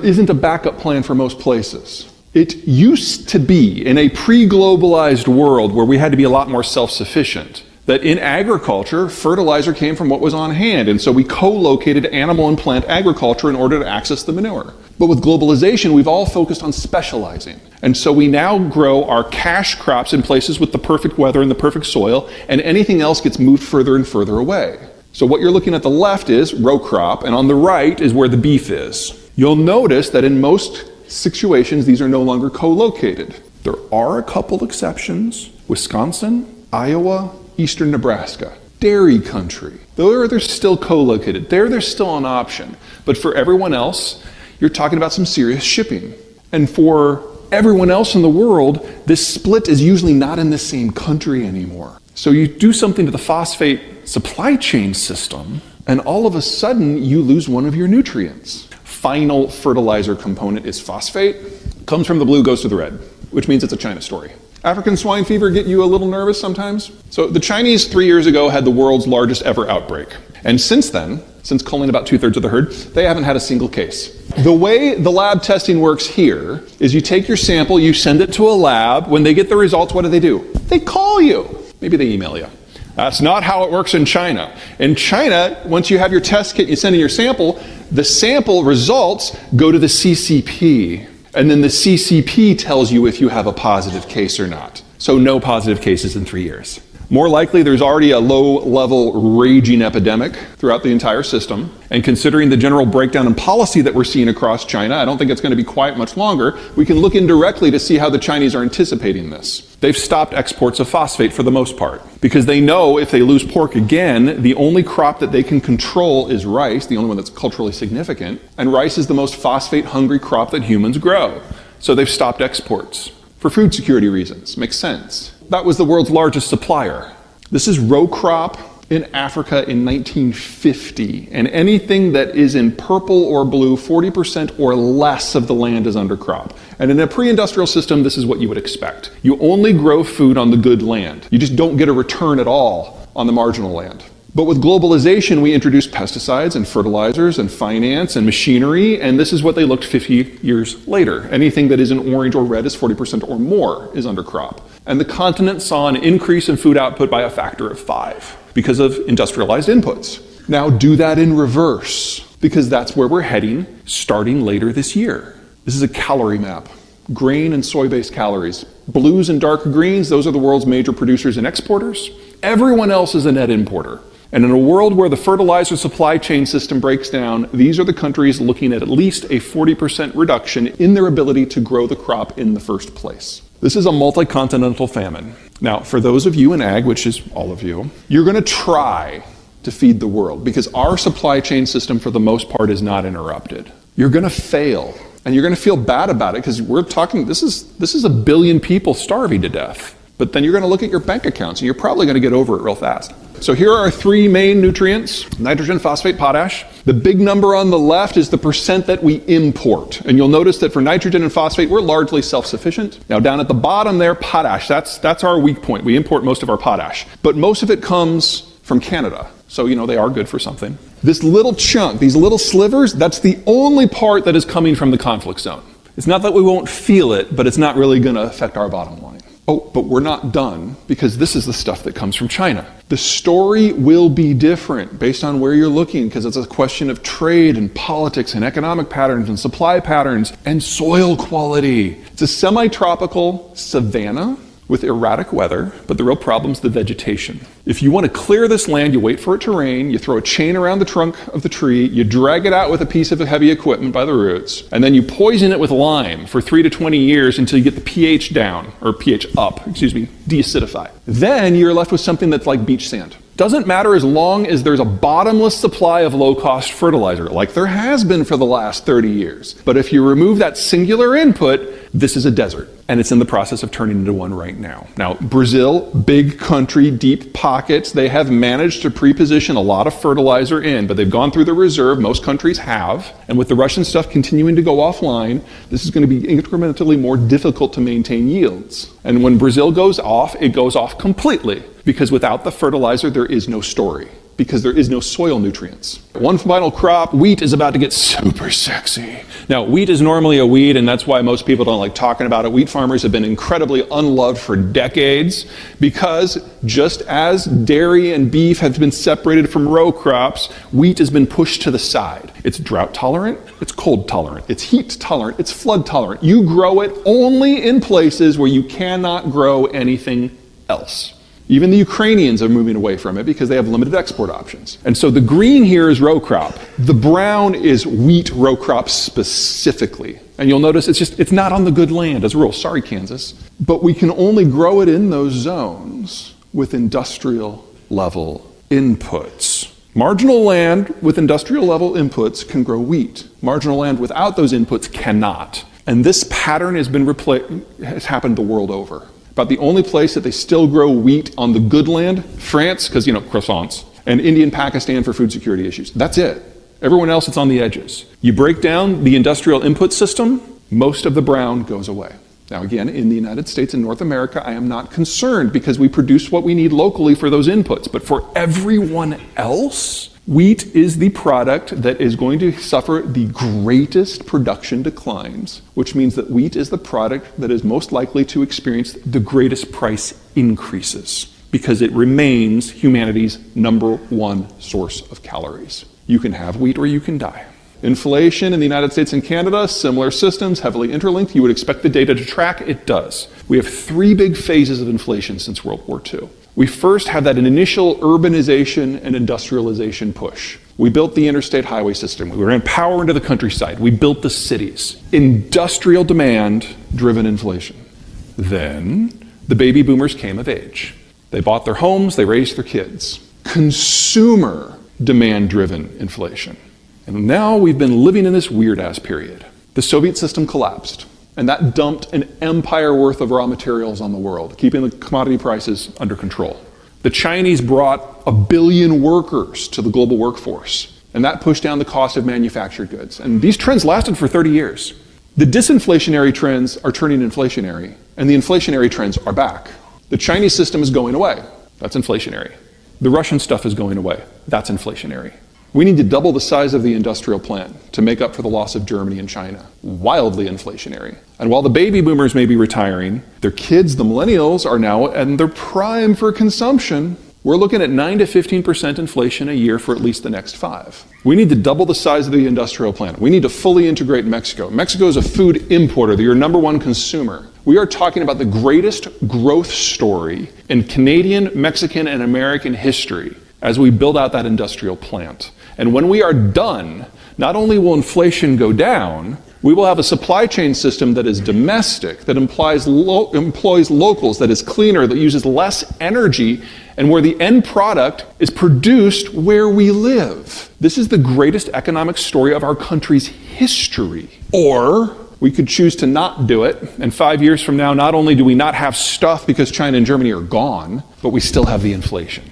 isn't a backup plan for most places. It used to be, in a pre-globalized world where we had to be a lot more self-sufficient, that in agriculture, fertilizer came from what was on hand, and so we co-located animal and plant agriculture in order to access the manure. But with globalization, we've all focused on specializing. And so we now grow our cash crops in places with the perfect weather and the perfect soil, and anything else gets moved further and further away. So what you're looking at the left is row crop, and on the right is where the beef is. You'll notice that in most situations, these are no longer co-located. There are a couple exceptions: Wisconsin, Iowa, eastern Nebraska, dairy country. They're still co-located. They're still an option. But for everyone else, you're talking about some serious shipping. And for everyone else in the world, this split is usually not in the same country anymore. So you do something to the phosphate supply chain system, and all of a sudden you lose one of your nutrients. Final fertilizer component is phosphate. Comes from the blue, goes to the red, which means it's a China story. African swine fever get you a little nervous sometimes? So the Chinese 3 years ago had the world's largest ever outbreak. And since then, since culling about 2/3 of the herd, they haven't had a single case. The way the lab testing works here is you take your sample, you send it to a lab. When they get the results, what do? They call you. Maybe they email you. That's not how it works in China. In China, once you have your test kit, you send in your sample, the sample results go to the CCP. And then the CCP tells you if you have a positive case or not. So no positive cases in 3 years. More likely, there's already a low-level raging epidemic throughout the entire system. And considering the general breakdown in policy that we're seeing across China, I don't think it's going to be quite much longer. We can look indirectly to see how the Chinese are anticipating this. They've stopped exports of phosphate for the most part, because they know if they lose pork again, the only crop that they can control is rice, the only one that's culturally significant. And rice is the most phosphate-hungry crop that humans grow. So they've stopped exports for food security reasons. Makes sense. That was the world's largest supplier. This is row crop in Africa in 1950. And anything that is in purple or blue, 40% or less of the land is under crop. And in a pre-industrial system, this is what you would expect. You only grow food on the good land. You just don't get a return at all on the marginal land. But with globalization, we introduced pesticides and fertilizers and finance and machinery, and this is what they looked 50 years later. Anything that is in orange or red is 40% or more is under crop. And the continent saw an increase in food output by a factor of 5 because of industrialized inputs. Now do that in reverse, because that's where we're heading starting later this year. This is a calorie map. Grain and soy-based calories. Blues and dark greens, those are the world's major producers and exporters. Everyone else is a net importer. And in a world where the fertilizer supply chain system breaks down, these are the countries looking at least a 40% reduction in their ability to grow the crop in the first place. This is a multi-continental famine. Now, for those of you in ag, which is all of you, you're going to try to feed the world because our supply chain system, for the most part, is not interrupted. You're going to fail, and you're going to feel bad about it because we're talking, this is a billion people starving to death. But then you're going to look at your bank accounts, and you're probably going to get over it real fast. So here are our 3 main nutrients: nitrogen, phosphate, potash. The big number on the left is the percent that we import. And you'll notice that for nitrogen and phosphate, we're largely self-sufficient. Now down at the bottom there, potash, that's our weak point. We import most of our potash. But most of it comes from Canada. So, they are good for something. This little chunk, these little slivers, that's the only part that is coming from the conflict zone. It's not that we won't feel it, but it's not really going to affect our bottom line. Oh, but we're not done, because this is the stuff that comes from China. The story will be different based on where you're looking, because it's a question of trade and politics and economic patterns and supply patterns and soil quality. It's a semi-tropical savanna with erratic weather, but the real problem is the vegetation. If you want to clear this land, you wait for it to rain, you throw a chain around the trunk of the tree, you drag it out with a piece of heavy equipment by the roots, and then you poison it with lime for 3 to 20 years until you get the pH down, or pH up, deacidify. Then you're left with something that's like beach sand. Doesn't matter as long as there's a bottomless supply of low-cost fertilizer, like there has been for the last 30 years. But if you remove that singular input, this is a desert, and it's in the process of turning into one right now. Now, Brazil, big country, deep pockets, they have managed to pre-position a lot of fertilizer in, but they've gone through the reserve, most countries have, and with the Russian stuff continuing to go offline, this is going to be incrementally more difficult to maintain yields. And when Brazil goes off, it goes off completely, because without the fertilizer, there is no story. because there is no soil nutrients. One final crop, wheat is about to get super sexy. Now, wheat is normally a weed, and that's why most people don't like talking about it. Wheat farmers have been incredibly unloved for decades because just as dairy and beef have been separated from row crops, wheat has been pushed to the side. It's drought tolerant, it's cold tolerant, it's heat tolerant, it's flood tolerant. You grow it only in places where you cannot grow anything else. Even the Ukrainians are moving away from it because they have limited export options. And so the green here is row crop. The brown is wheat row crop specifically. And you'll notice it's not on the good land as a rule. Sorry, Kansas. But we can only grow it in those zones with industrial level inputs. Marginal land with industrial level inputs can grow wheat. Marginal land without those inputs cannot. And this pattern has happened the world over. About the only place that they still grow wheat on the good land, France, because, croissants, and India and Pakistan for food security issues. That's it. Everyone else, it's on the edges. You break down the industrial input system, most of the brown goes away. Now again, in the United States and North America, I am not concerned because we produce what we need locally for those inputs. But for everyone else, wheat is the product that is going to suffer the greatest production declines, which means that wheat is the product that is most likely to experience the greatest price increases because it remains humanity's #1 source of calories. You can have wheat or you can die. Inflation in the United States and Canada, similar systems, heavily interlinked. You would expect the data to track. It does. We have 3 big phases of inflation since World War II. We first had that initial urbanization and industrialization push. We built the interstate highway system. We ran power into the countryside. We built the cities. Industrial demand-driven inflation. Then the baby boomers came of age. They bought their homes, they raised their kids. Consumer demand-driven inflation. And now we've been living in this weird-ass period. The Soviet system collapsed, and that dumped an empire worth of raw materials on the world, keeping the commodity prices under control. The Chinese brought 1 billion workers to the global workforce, and that pushed down the cost of manufactured goods. And these trends lasted for 30 years. The disinflationary trends are turning inflationary, and the inflationary trends are back. The Chinese system is going away. That's inflationary. The Russian stuff is going away. That's inflationary. We need to double the size of the industrial plant to make up for the loss of Germany and China. Wildly inflationary. And while the baby boomers may be retiring, their kids, the millennials, are now in their prime for consumption. We're looking at 9 to 15% inflation a year for at least the next 5. We need to double the size of the industrial plant. We need to fully integrate Mexico. Mexico is a food importer. They're your #1 consumer. We are talking about the greatest growth story in Canadian, Mexican, and American history as we build out that industrial plant. And when we are done, not only will inflation go down, we will have a supply chain system that is domestic, that employs locals, that is cleaner, that uses less energy, and where the end product is produced where we live. This is the greatest economic story of our country's history. Or we could choose to not do it, and 5 years from now, not only do we not have stuff because China and Germany are gone, but we still have the inflation.